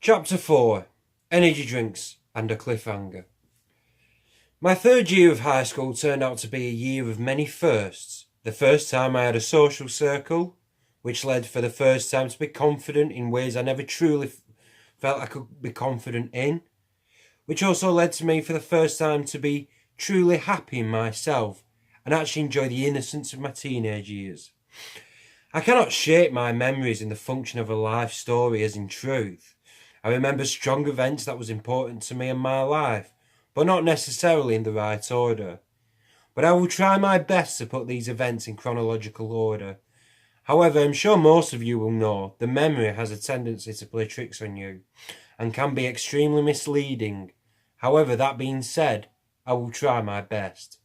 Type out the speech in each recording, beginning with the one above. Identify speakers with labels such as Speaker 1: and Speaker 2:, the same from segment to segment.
Speaker 1: Chapter 4: Energy Drinks and a Cliffhanger. My third year of high school turned out to be a year of many firsts. The first time I had a social circle, which led for the first time to be confident in ways I never truly felt I could be confident in, which also led to me for the first time to be truly happy in myself and actually enjoy the innocence of my teenage years. I cannot shape my memories in the function of a life story as in truth. I remember strong events that was important to me in my life, but not necessarily in the right order. But I will try my best to put these events in chronological order. However, I'm sure most of you will know the memory has a tendency to play tricks on you and can be extremely misleading. However, that being said, I will try my best.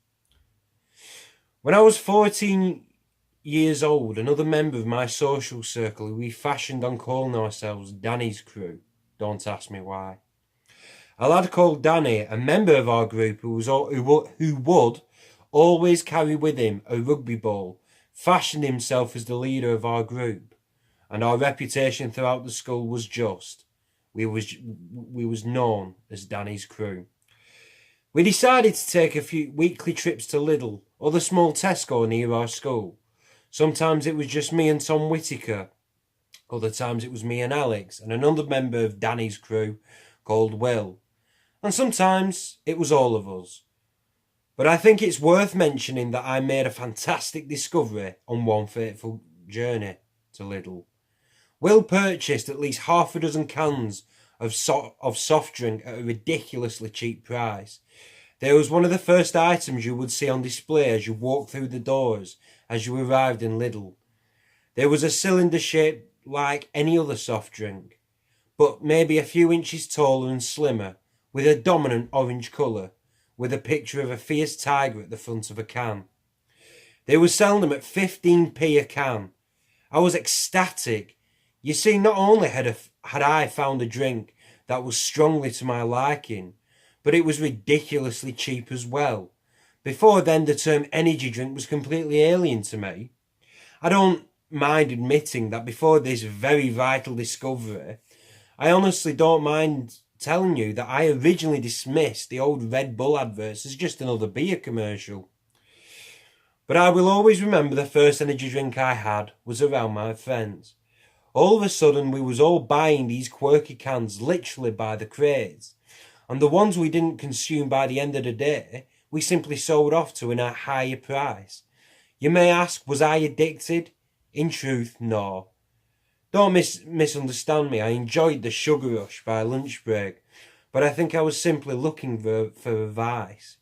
Speaker 1: When I was 14 years old, another member of my social circle, we fashioned on calling ourselves Danny's crew. Don't ask me why. A lad called Danny, a member of our group who would always carry with him a rugby ball, fashioned himself as the leader of our group, and our reputation throughout the school was just. We was known as Danny's crew. We decided to take a few weekly trips to Lidl or the small Tesco near our school. Sometimes it was just me and Tom Whittaker. Other times it was me and Alex and another member of Danny's crew called Will. And sometimes it was all of us. But I think it's worth mentioning that I made a fantastic discovery on one fateful journey to Lidl. Will purchased at least half a dozen cans of soft drink at a ridiculously cheap price. They was one of the first items you would see on display as you walked through the doors as you arrived in Lidl. There was a cylinder shaped like any other soft drink, but maybe a few inches taller and slimmer, with a dominant orange colour, with a picture of a fierce tiger at the front of a can. They were selling them at 15p a can. I was ecstatic. You see, not only had I found a drink that was strongly to my liking, but it was ridiculously cheap as well. Before then, the term energy drink was completely alien to me. I don't mind admitting that before this very vital discovery, I honestly don't mind telling you that I originally dismissed the old Red Bull adverts as just another beer commercial. But I will always remember the first energy drink I had was around my friends. All of a sudden we was all buying these quirky cans literally by the crates, and the ones we didn't consume by the end of the day, we simply sold off to a higher price. You may ask, was I addicted? In truth, no. Don't misunderstand me, I enjoyed the sugar rush by lunch break, but I think I was simply looking for a vice.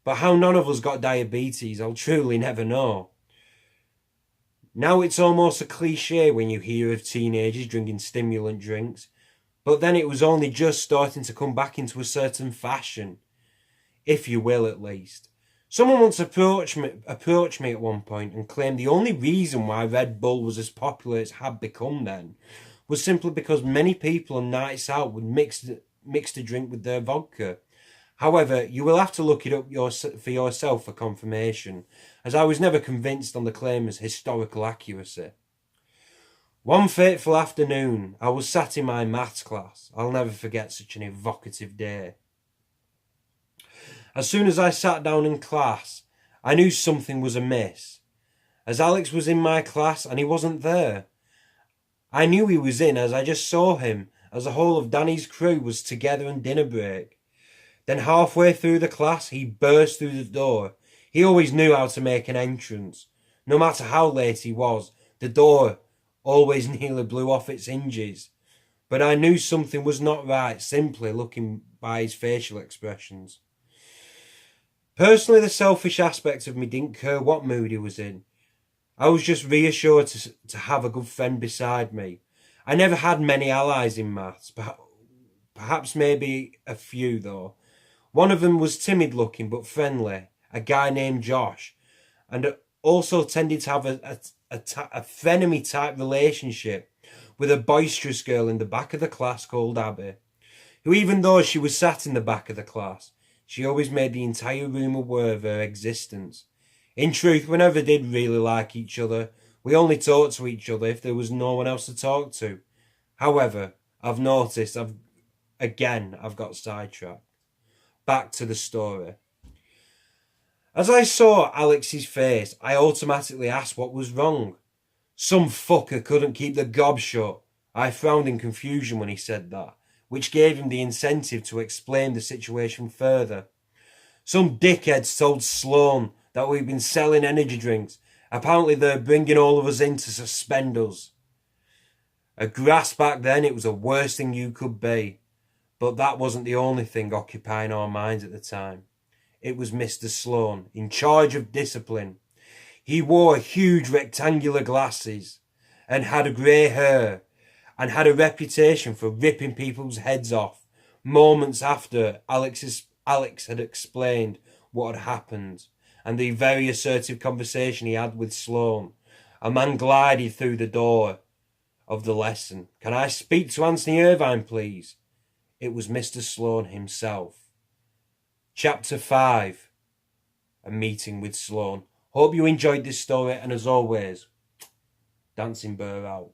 Speaker 1: But how none of us got diabetes, I'll truly never know. Now it's almost a cliche when you hear of teenagers drinking stimulant drinks, but then it was only just starting to come back into a certain fashion, if you will at least. Someone once approached me at one point and claimed the only reason why Red Bull was as popular as it had become then was simply because many people on nights out would mix the drink with their vodka. However, you will have to look it up for yourself for confirmation, as I was never convinced on the claim's historical accuracy. One fateful afternoon, I was sat in my maths class. I'll never forget such an evocative day. As soon as I sat down in class, I knew something was amiss, as Alex was in my class and he wasn't there. I knew he was in as I just saw him, as the whole of Danny's crew was together on dinner break. Then halfway through the class, he burst through the door. He always knew how to make an entrance. No matter how late he was, the door always nearly blew off its hinges. But I knew something was not right simply looking by his facial expressions. Personally, the selfish aspect of me didn't care what mood he was in. I was just reassured to have a good friend beside me. I never had many allies in maths, perhaps maybe a few though. One of them was timid looking but friendly, a guy named Josh, and also tended to have a frenemy type relationship with a boisterous girl in the back of the class called Abby, who, even though she was sat in the back of the class, she always made the entire room aware of her existence. In truth, we never did really like each other. We only talked to each other if there was no one else to talk to. However, I've noticed I've got sidetracked. Back to the story. As I saw Alex's face, I automatically asked what was wrong. Some fucker couldn't keep the gob shut. I frowned in confusion when he said that, which gave him the incentive to explain the situation further. Some dickheads told Sloan that we've been selling energy drinks. Apparently they're bringing all of us in to suspend us. A grass back then, it was the worst thing you could be. But that wasn't the only thing occupying our minds at the time. It was Mr. Sloan, in charge of discipline. He wore huge rectangular glasses and had grey hair and had a reputation for ripping people's heads off moments after Alex had explained what had happened and the very assertive conversation he had with Sloan. A man glided through the door of the lesson. "Can I speak to Anthony Irvine, please?" It was Mr. Sloan himself. Chapter 5. A meeting with Sloan. Hope you enjoyed this story, and as always, Dancing Bear out.